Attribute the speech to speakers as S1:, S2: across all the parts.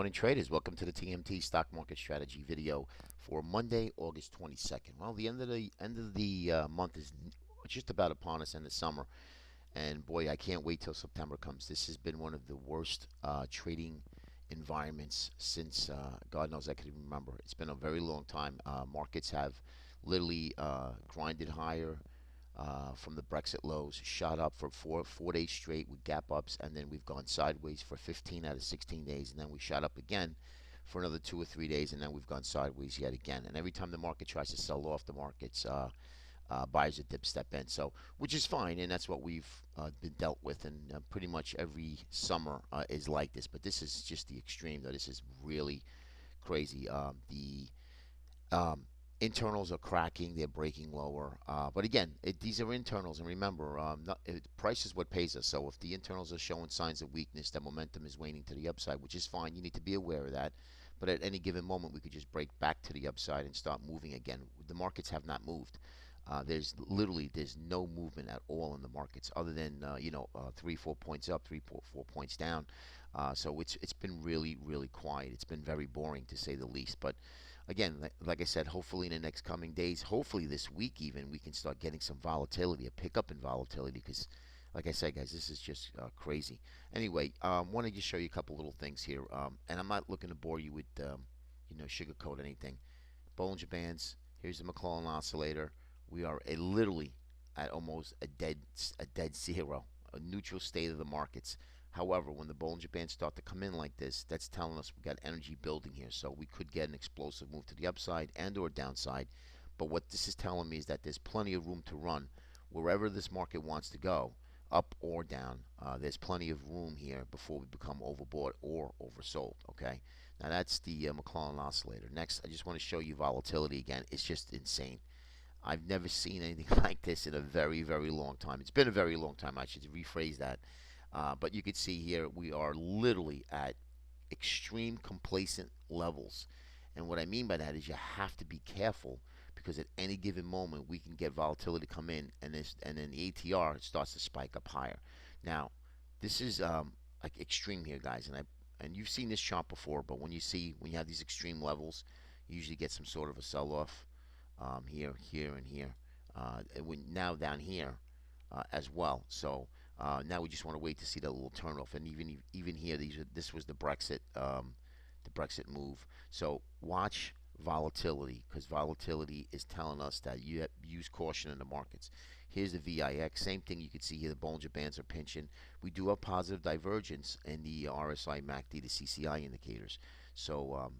S1: morning, traders. Welcome to the TMT stock market strategy video for Monday, August 22nd. Well, the end of the month is just about upon us, end of summer, and boy, I can't wait till September comes. This has been one of the worst trading environments since God knows I can even remember. It's been a very long time. Markets have literally grinded higher from the Brexit lows, shot up for four days straight with gap ups, and then we've gone sideways for 15 out of 16 days, and then we shot up again for another 2 or 3 days, and then we've gone sideways yet again. And every time the market tries to sell off, the markets buyers at dip step in, so which is fine, and that's what we've been dealt with, and pretty much every summer is like this. But this is just the extreme, though. This is really crazy. The um, internals are cracking; they're breaking lower. But again, these are internals, and remember, price is what pays us. So if the internals are showing signs of weakness, that momentum is waning to the upside, which is fine. You need to be aware of that. But at any given moment, we could just break back to the upside and start moving again. The markets have not moved. There's no movement at all in the markets, other than 3 4 points up, 3 4 points down. So it's been really quiet. It's been very boring, to say the least. But again, like I said, hopefully in the next coming days, hopefully this week even, we can start getting some volatility, a pickup in volatility, because like I said, guys, this is just crazy. Anyway, want to just show you a couple little things here, and I'm not looking to bore you with sugarcoat anything. Bollinger Bands. Here's the McClellan oscillator. We are literally at almost a dead zero, a neutral state of the markets. However, when the Bollinger Bands start to come in like this, that's telling us we got energy building here. So we could get an explosive move to the upside and or downside. But what this is telling me is that there's plenty of room to run wherever this market wants to go, up or down. There's plenty of room here before we become overbought or oversold. Okay. Now that's the McClellan oscillator. Next, I just want to show you volatility again. It's just insane. I've never seen anything like this in a very long time. It's been a very long time. I should rephrase that. But you can see here we are literally at extreme complacent levels. And what I mean by that is you have to be careful, because at any given moment we can get volatility come in, and then the ATR starts to spike up higher. Now, this is like extreme here, guys, and you've seen this chart before. But when you have these extreme levels, you usually get some sort of a sell-off here, and here. Now down here as well. So now we just want to wait to see that little turn off. And even here, this was the Brexit move. So watch volatility, because volatility is telling us that you have, use caution in the markets. Here's the VIX. Same thing. You can see here the Bollinger Bands are pinching. We do have positive divergence in the RSI, MACD, the CCI indicators. So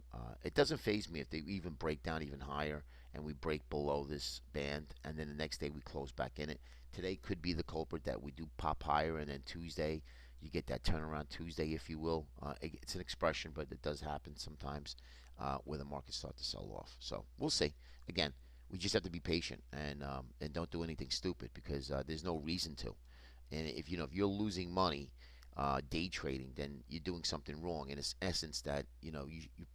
S1: it doesn't faze me if they even break down even higher and we break below this band, and then the next day we close back in it. Today could be the culprit, that we do pop higher, and then Tuesday you get that turnaround Tuesday, if you will. It's an expression, but it does happen sometimes where the markets start to sell off. So we'll see. Again, we just have to be patient, and don't do anything stupid, because there's no reason to. And if you're losing money day trading, then you're doing something wrong. In essence, that you're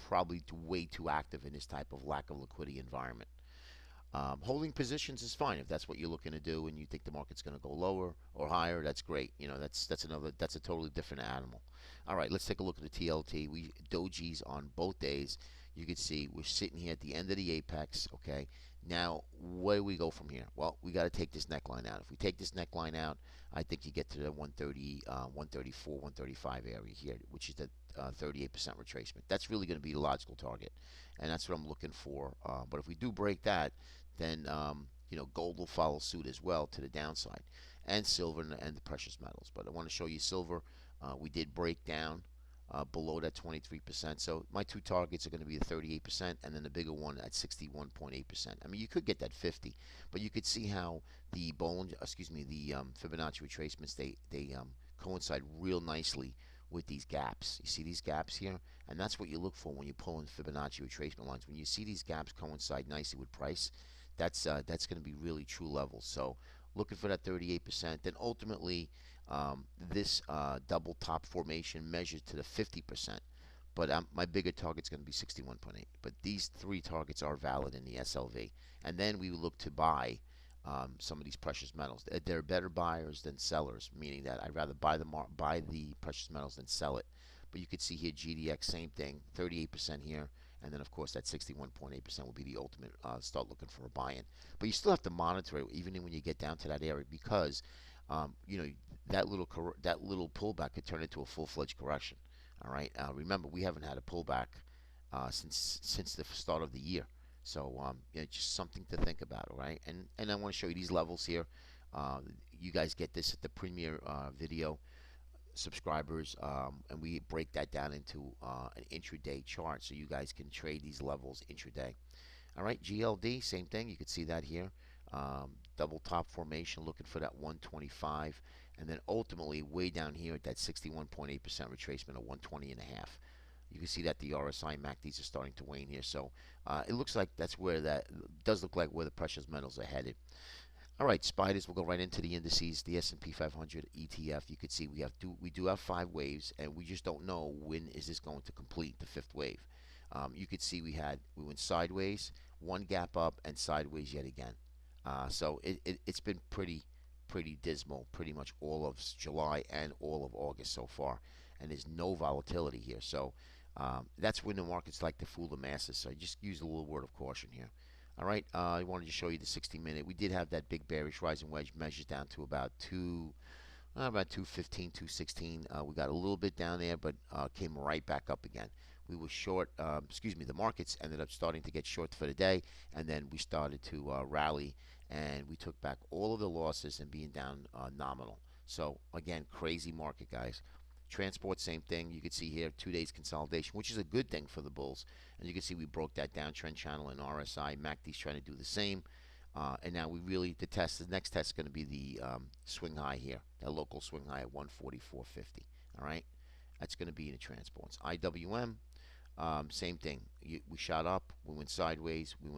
S1: probably way too active in this type of lack of liquidity environment. Holding positions is fine if that's what you're looking to do, and you think the market's going to go lower or higher. That's great. That's a totally different animal. All right, let's take a look at the TLT. We dojis on both days. You can see we're sitting here at the end of the apex. Okay. Now, where do we go from here? Well, we got to take this neckline out. If we take this neckline out, I think you get to the 130, 134, 135 area here, which is the 38% retracement. That's really going to be the logical target, and that's what I'm looking for. But if we do break that, then gold will follow suit as well to the downside, and silver and the precious metals. But I want to show you silver. We did break down below that 23%. So my two targets are going to be the 38% and then the bigger one at 61.8%. I mean, you could get that 50, but you could see how the Fibonacci retracements, they coincide real nicely with these gaps. You see these gaps here, and that's what you look for when you pull in Fibonacci retracement lines. When you see these gaps coincide nicely with price, that's going to be really true levels. So looking for that 38%. Then ultimately, this double top formation measures to the 50%. But my bigger target is going to be 61.8. But these three targets are valid in the SLV. And then we look to buy some of these precious metals. They're better buyers than sellers, meaning that I'd rather buy the precious metals than sell it. But you could see here GDX, same thing, 38% here. And then, of course, that 61.8% will be the ultimate start looking for a buy-in. But you still have to monitor it even when you get down to that area because, you know, that little pullback could turn into a full-fledged correction. All right. Remember, we haven't had a pullback since the start of the year. So just something to think about, all right? And I want to show you these levels here. You guys get this at the premier video subscribers, and we break that down into an intraday chart, so you guys can trade these levels intraday. All right, GLD, same thing. You can see that here. Double top formation, looking for that 125, and then ultimately way down here at that 61.8% retracement of 120 and a half. You can see that the RSI MACDs are starting to wane here, so it looks like that's where that does look like where the precious metals are headed. All right, spiders. We'll go right into the indices. The S&P 500 ETF. You can see we do have 5 waves, and we just don't know when is this going to complete the 5th wave. You could see we went sideways, one gap up, and sideways yet again. So it's been pretty dismal, pretty much all of July and all of August so far, and there's no volatility here. So that's when the markets like to fool the masses. So I just use a little word of caution here. All right, I wanted to show you the 60-minute. We did have that big bearish rising wedge measures down to about 215, 216. We got a little bit down there, but came right back up again. We were short, the markets ended up starting to get short for the day, and then we started to rally, and we took back all of the losses and being down nominal. So, again, crazy market, guys. Transport, same thing. You can see here 2 days consolidation, which is a good thing for the bulls. And you can see we broke that downtrend channel in RSI. MACD's trying to do the same. And now the next test is going to be the swing high here, that local swing high at 144.50. All right, that's going to be in the transports. IWM, same thing. We shot up, we went sideways, we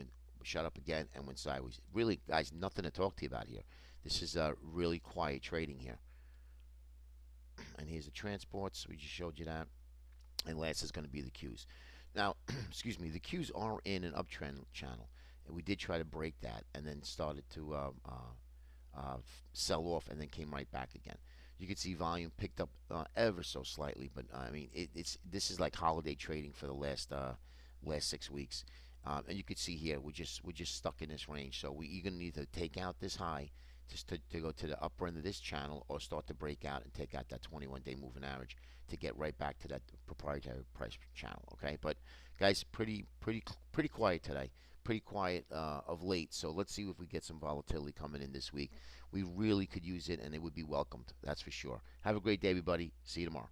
S1: shot up again and went sideways. Really, guys, nothing to talk to you about here. This is really quiet trading here. And here's the transports. We just showed you that. And last is going to be the Qs. Now, the Qs are in an uptrend channel, and we did try to break that, and then started to sell off, and then came right back again. You can see volume picked up ever so slightly, but I mean, this is like holiday trading for the last 6 weeks. And you can see here we're just stuck in this range. So we either need to take out this high just to go to the upper end of this channel, or start to break out and take out that 21-day moving average to get right back to that proprietary price channel. Okay, but guys, pretty quiet today. Pretty quiet of late. So let's see if we get some volatility coming in this week. We really could use it, and it would be welcomed. That's for sure. Have a great day, everybody. See you tomorrow.